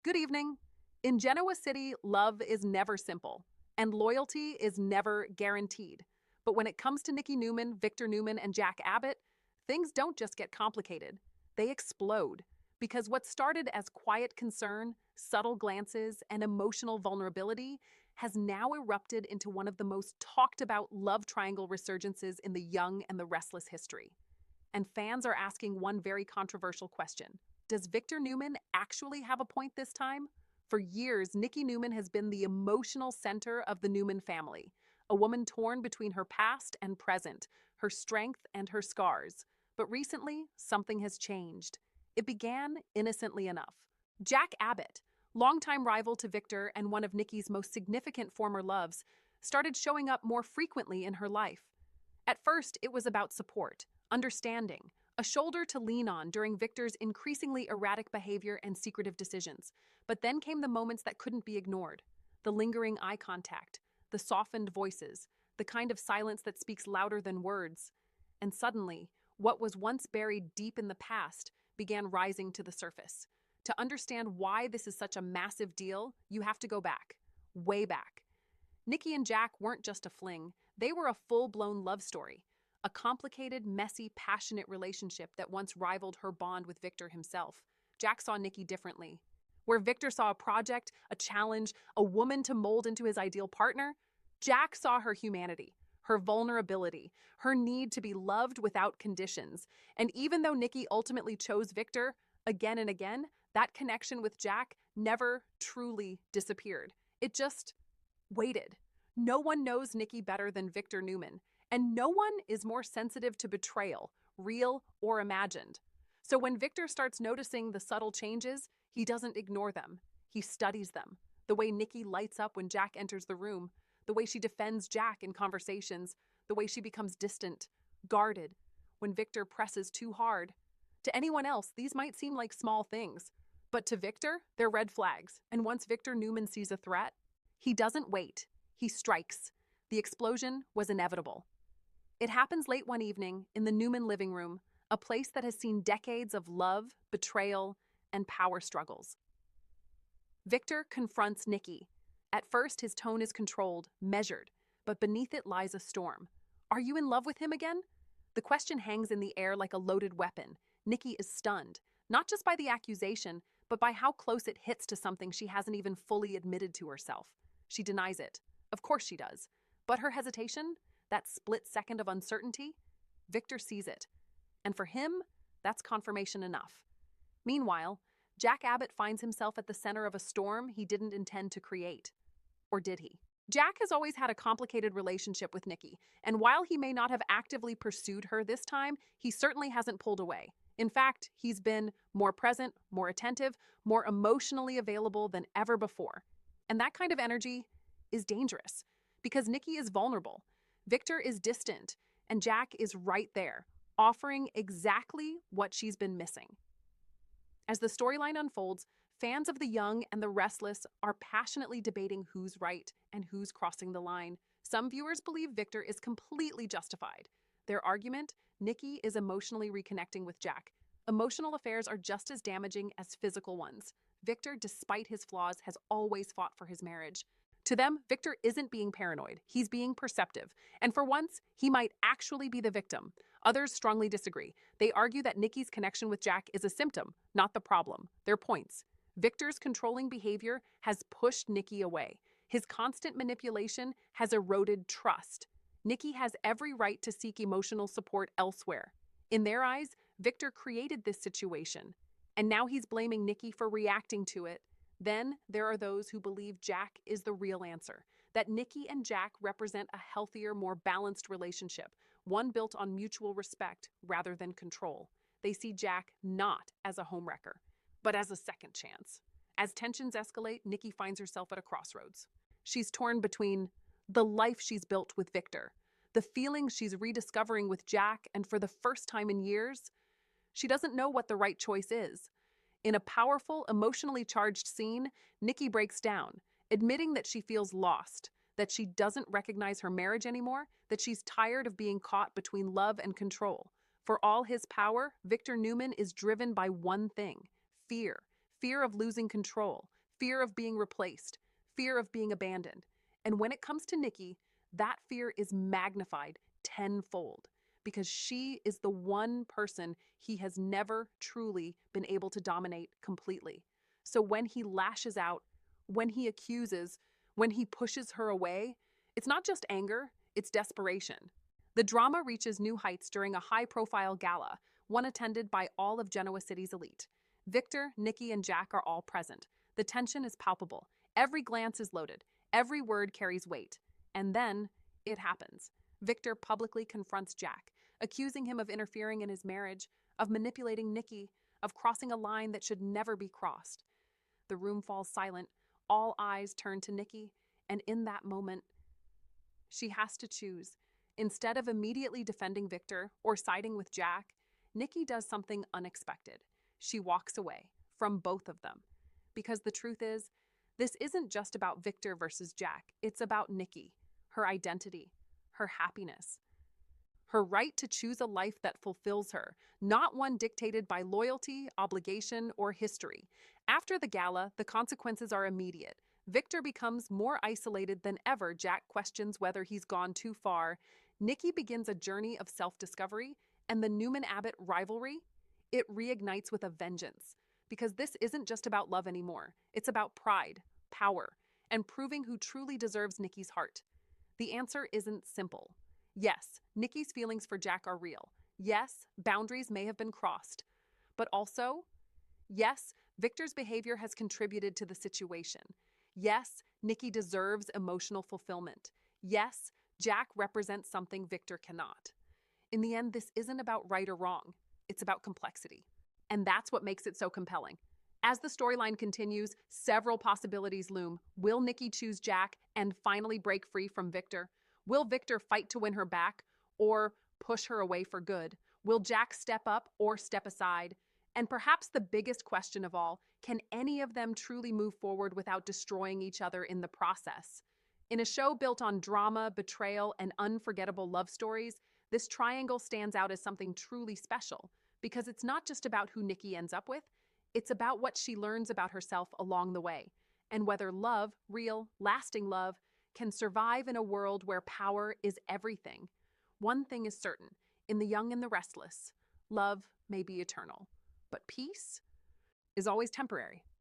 Good evening. In Genoa City, love is never simple, and loyalty is never guaranteed. But when it comes to Nikki Newman, Victor Newman, and Jack Abbott, things don't just get complicated, they explode. Because what started as quiet concern, subtle glances, and emotional vulnerability has now erupted into one of the most talked about love triangle resurgences in the young and the restless history. And fans are asking one very controversial question. Does Victor Newman actually have a point this time? For years, Nikki Newman has been the emotional center of the Newman family, a woman torn between her past and present, her strength and her scars. But recently, something has changed. It began innocently enough. Jack Abbott, longtime rival to Victor and one of Nikki's most significant former loves, started showing up more frequently in her life. At first, it was about support, understanding, a shoulder to lean on during Victor's increasingly erratic behavior and secretive decisions. But then came the moments that couldn't be ignored. The lingering eye contact, the softened voices, the kind of silence that speaks louder than words. And suddenly, what was once buried deep in the past began rising to the surface. To understand why this is such a massive deal, you have to go back, way back. Nikki and Jack weren't just a fling, they were a full-blown love story. A complicated, messy, passionate relationship that once rivaled her bond with Victor himself. Jack saw Nikki differently. Where Victor saw a project, a challenge, a woman to mold into his ideal partner, Jack saw her humanity, her vulnerability, her need to be loved without conditions. And even though Nikki ultimately chose Victor again and again, that connection with Jack never truly disappeared. It just waited. No one knows Nikki better than Victor Newman. And no one is more sensitive to betrayal, real or imagined. So when Victor starts noticing the subtle changes, he doesn't ignore them. He studies them. The way Nikki lights up when Jack enters the room, the way she defends Jack in conversations, the way she becomes distant, guarded, when Victor presses too hard. To anyone else, these might seem like small things. But to Victor, they're red flags. And once Victor Newman sees a threat, he doesn't wait. He strikes. The explosion was inevitable. It happens late one evening in the Newman living room, a place that has seen decades of love, betrayal, and power struggles. Victor confronts Nikki. At first, his tone is controlled, measured, but beneath it lies a storm. Are you in love with him again? The question hangs in the air like a loaded weapon. Nikki is stunned, not just by the accusation, but by how close it hits to something she hasn't even fully admitted to herself. She denies it. Of course she does. But her hesitation, that split second of uncertainty, Victor sees it. And for him, that's confirmation enough. Meanwhile, Jack Abbott finds himself at the center of a storm he didn't intend to create. Or did he? Jack has always had a complicated relationship with Nikki, and while he may not have actively pursued her this time, he certainly hasn't pulled away. In fact, he's been more present, more attentive, more emotionally available than ever before. And that kind of energy is dangerous, because Nikki is vulnerable. Victor is distant, and Jack is right there, offering exactly what she's been missing. As the storyline unfolds, fans of the young and the restless are passionately debating who's right and who's crossing the line. Some viewers believe Victor is completely justified. Their argument, Nikki is emotionally reconnecting with Jack. Emotional affairs are just as damaging as physical ones. Victor, despite his flaws, has always fought for his marriage. To them, Victor isn't being paranoid, he's being perceptive. And for once, he might actually be the victim. Others strongly disagree. They argue that Nikki's connection with Jack is a symptom, not the problem. Their points. Victor's controlling behavior has pushed Nikki away. His constant manipulation has eroded trust. Nikki has every right to seek emotional support elsewhere. In their eyes, Victor created this situation, and now he's blaming Nikki for reacting to it. Then there are those who believe Jack is the real answer, that Nikki and Jack represent a healthier, more balanced relationship, one built on mutual respect rather than control. They see Jack not as a homewrecker, but as a second chance. As tensions escalate, Nikki finds herself at a crossroads. She's torn between the life she's built with Victor, the feelings she's rediscovering with Jack, and for the first time in years, she doesn't know what the right choice is. In a powerful, emotionally charged scene, Nikki breaks down, admitting that she feels lost, that she doesn't recognize her marriage anymore, that she's tired of being caught between love and control. For all his power, Victor Newman is driven by one thing: fear. fear of losing control, fear of being replaced, fear of being abandoned. And when it comes to Nikki, that fear is magnified tenfold because she is the one person he has never truly been able to dominate completely. So when he lashes out, when he accuses, when he pushes her away, it's not just anger, it's desperation. The drama reaches new heights during a high-profile gala, one attended by all of Genoa City's elite. Victor, Nikki, and Jack are all present. The tension is palpable. Every glance is loaded. Every word carries weight. And then it happens. Victor publicly confronts Jack, accusing him of interfering in his marriage, of manipulating Nikki, of crossing a line that should never be crossed. The room falls silent. All eyes turn to Nikki, and in that moment, she has to choose. Instead of immediately defending Victor or siding with Jack, Nikki does something unexpected. She walks away from both of them. Because the truth is, this isn't just about Victor versus Jack. It's about Nikki, her identity, her happiness, her right to choose a life that fulfills her, not one dictated by loyalty, obligation, or history. After the gala, the consequences are immediate. Victor becomes more isolated than ever. Jack questions whether he's gone too far. Nikki begins a journey of self-discovery, and the Newman-Abbott rivalry, it reignites with a vengeance. Because this isn't just about love anymore. It's about pride, power, and proving who truly deserves Nikki's heart. The answer isn't simple. Yes, Nikki's feelings for Jack are real. Yes, boundaries may have been crossed. But also, yes, Victor's behavior has contributed to the situation. Yes, Nikki deserves emotional fulfillment. Yes, Jack represents something Victor cannot. In the end, this isn't about right or wrong. It's about complexity. And that's what makes it so compelling. As the storyline continues, several possibilities loom. Will Nikki choose Jack and finally break free from Victor? Will Victor fight to win her back or push her away for good? Will Jack step up or step aside? And perhaps the biggest question of all, can any of them truly move forward without destroying each other in the process? In a show built on drama, betrayal, and unforgettable love stories, this triangle stands out as something truly special because it's not just about who Nikki ends up with, it's about what she learns about herself along the way, and whether love, real, lasting love, can survive in a world where power is everything. One thing is certain, in The Young and the Restless, love may be eternal, but peace is always temporary.